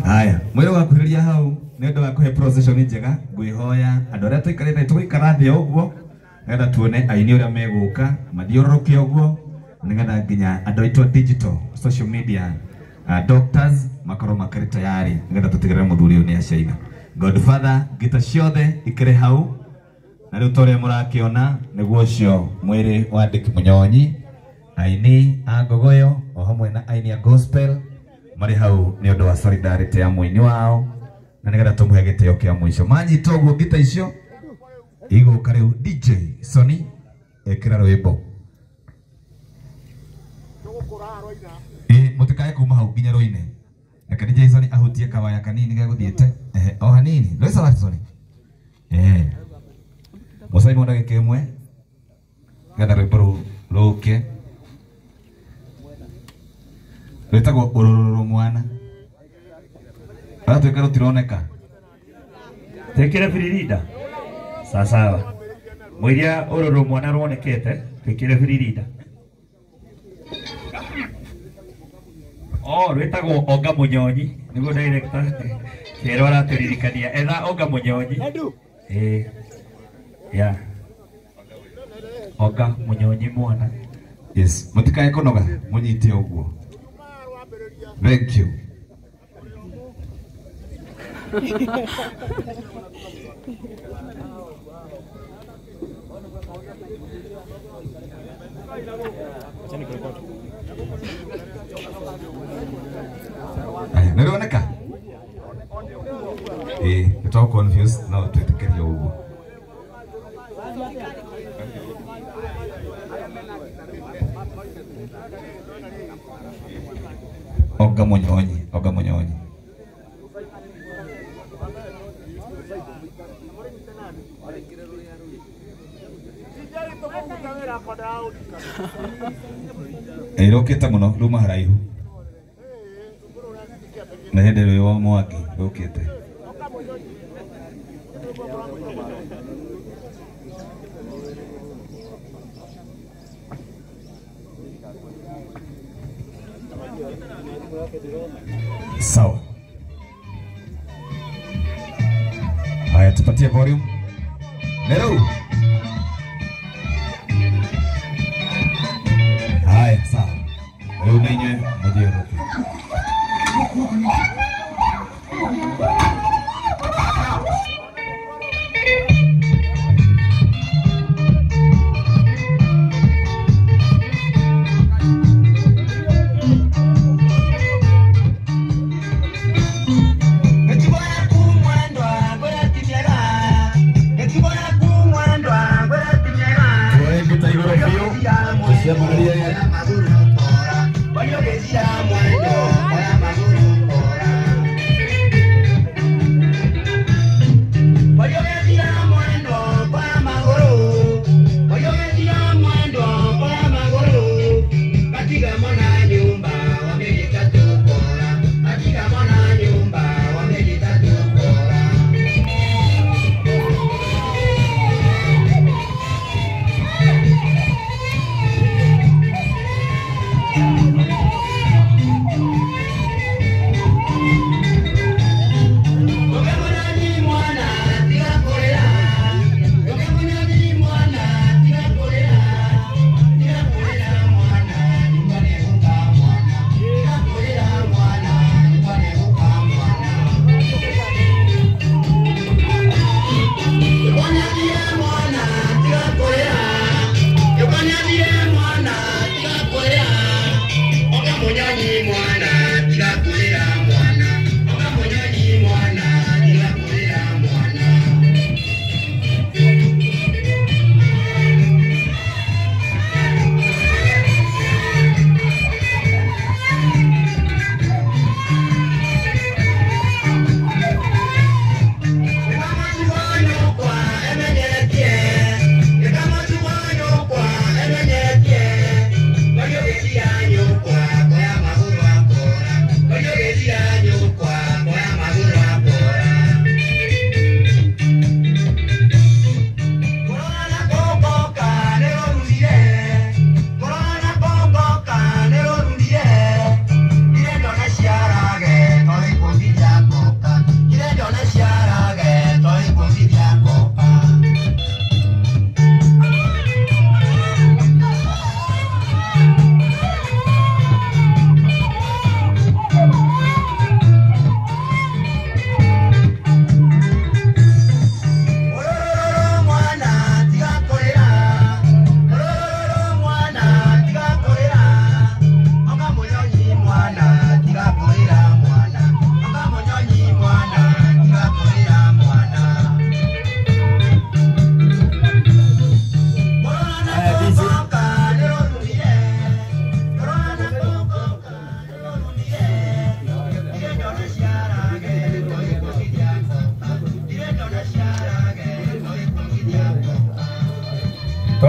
Haya, mwero wa kuhiria hau nendo wa kuhe procession njega ngwihoya andu aria tuikarite tuikara thi uguo nenda tuone aini uria meguka mathiururuke uguo nigetha nginya andu aitu digital social media doctors makoro makari tayari nigetha tutigire muthuri uyu ni acaina. Godfather gita ciothe ikire hau na riu tore murakiona niguo cio mwiri wa Dick Munyonyi aini a Ngogoyo o hamwe na aini a gospel mari hau ni undu wa solidarity ya muini wao na nigetha tumuhe gitio kia mwisho manyita uguo gita icio iguka riu DJ Sony ekira rwimbo mutikae kuma hau nginya roine na DJ Sony ahutie kawaya kanini geguthiete o hanini rwisa wa Sony musai mona gikemwe getha rwimbo ruke rwitagwo urururu mwana twika rutironeka tekire firirida sawa mwiria urururu mwana ruonekete tekire firirida rwitagwo Onga Munyonyi niguo director kero araturirikania etha Onga Munyonyi Onga Munyonyi mwana yes mutikae kunoga munyite uguo. Thank you. Naroneka? You're confused now to get your uguo. Onga Munyonyi, Onga Munyonyi. Rokete muno ruma haraihu. Na hende rwe wa mwaki rokete. Sawa. Haya tupatie volume. Nero. Haya sawa. Leo nenye mjio roki.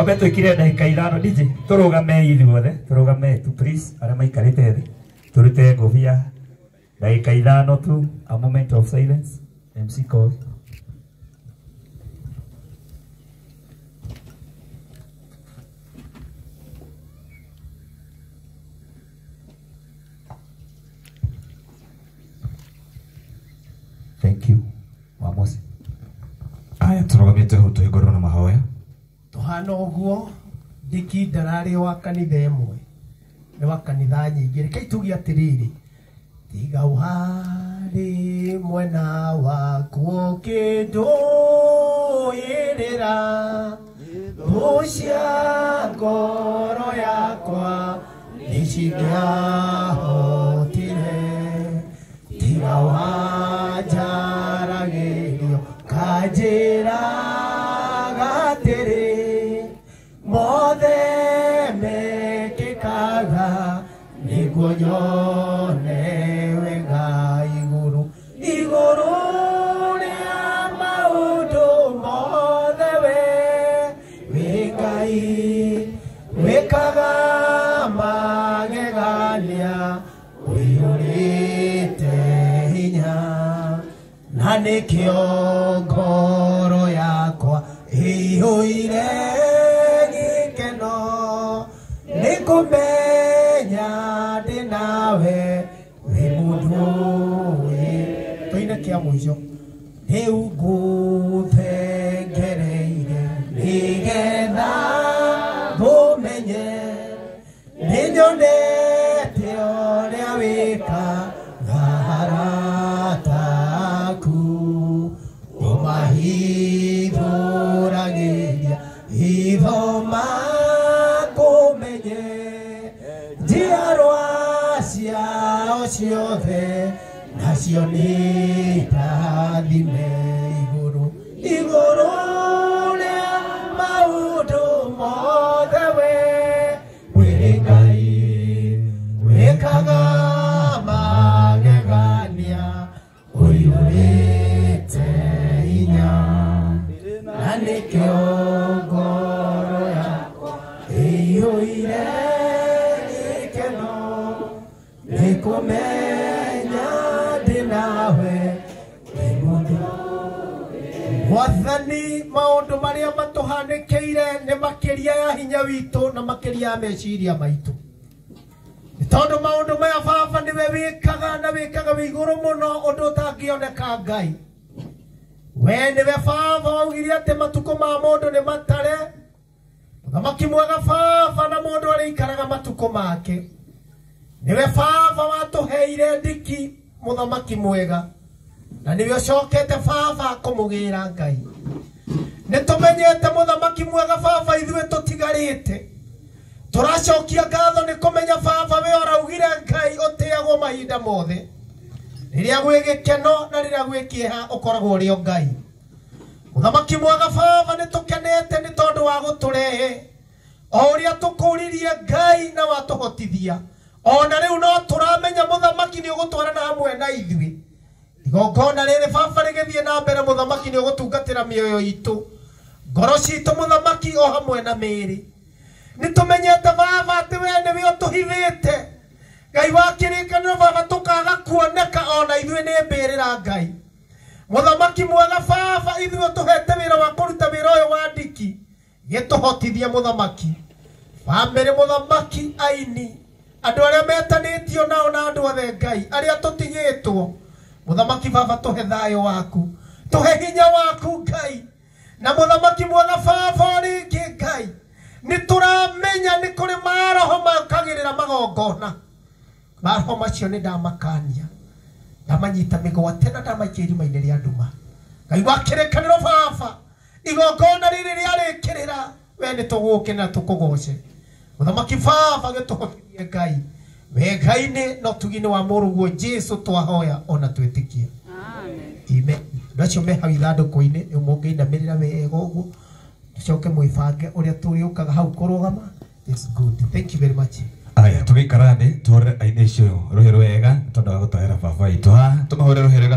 twambe twikire ndagika 5 DJ turugame ithuothe turugame tu please ara maikarite thi turute ngobia ndagika 5 tu a moment of silence MC call. Thank you. Vamos. Aya turogamite hu tuhigorwo na mahoya. Tuhana uguo ndiki ndarari wa kanitha imwe ni wa kanitha nyingi reke itugi atiriri tiga uhari mwena waku kindu irira ucia ngoro yakwa nicigiahotire tiga wanjaragirio kanjira gatiri mothe mekikaga niguo nyone wega iguru ria maundu mothe we Ngai wekaga magegania uiyurite hinya na nikio ngoro yakwa iyuire gikeno nikumenya ndi nawe wi mundu toine kia mwisho riu nguthengereire nigetha ngumenye ninyonete uria wikaga arataku umahithuragiria ithoma kumenye njiarwa ciao ciothe nacio nitathime iguru ria maundu mothe we Ngai wekaga magegania uiyurite hinya na nikio ngoro yakwa iyuire gikeno nikumenya ndi nawe wi mundu Mwathani maundu maria matuhanikiire ni makiria ya hinya witu na makiria ya meciria maitu tondu maundu maya baba niwe wikaga na wikaga wiguru muno undu utangioneka Ngai we niwe baba waugire ati matuko ma mundu ni matare muthamaki mwega baba na mundu aria ikaraga matuko make niwe baba watuheire ndiki muthamaki mwega na niwe ucokete baba kumugira Ngai nitumenyete muthamaki mwega baba ithuĩ tutigarite turacokia ngatho ni kumenya baba we uraugire Ngai utiagwo mahinda mothe riria gwi gikeno na riria gwi kieha ukoragwo uri o Ngai muthamaki mwega baba nitukenete ni tondu wa guturehe o uria tukuririe Ngai na watuhotithia ona riu no turamenya muthamaki ni ugutwarana hamwe na ithuĩ igongona riri baba rigithie na mbere muthamaki ni ugutungatira mioyo itu ngoro citu muthamaki o hamwe na miri nitumenyete baba ati we niwe utuhithite Ngai wa kirikaniro baba tukaga kuoneka ona ithuĩ ni mbirira Ngai muthamaki mwega baba ithuĩ tuhete wira wa kuruta wira uyu wa ndiki gituhotithie muthamaki bamiri muthamaki aini andu aria metanitio nao na andu othe Ngai aria tutigitwo muthamaki baba tuhe thayo waku tuhe hinya waku Ngai na muthamaki mwega baba ringi Ngai nituramenya ni kuri maroho makagirira magongona maroho macio ni ndamakania ndamanyita migwate na ndamaikia irima-inĩ ria nduma Ngai wa kĩrĩkanĩro baba igongona rĩrĩ rĩarĩkĩrĩra we nĩ tũgũke na tũkũgoce muthamaki baba gĩtũhotithie Ngai we Ngai-nĩ no tugi-inĩ wa mũrũguo Jesu twahoya ona twĩtĩkia amen ndacio me hau ithandũkũ-inĩ mũngĩinamĩrĩra wega ũguo tucoke mwĩbange ũrĩa tũrĩũkaga hau kũrũgama. It's good. Thank you very much. Aya tũgĩikara thĩ tũhũre aini icio rũhĩ rwega tondũ wa gũtahĩra baba witũ ha tũmahũre rũhĩ rwega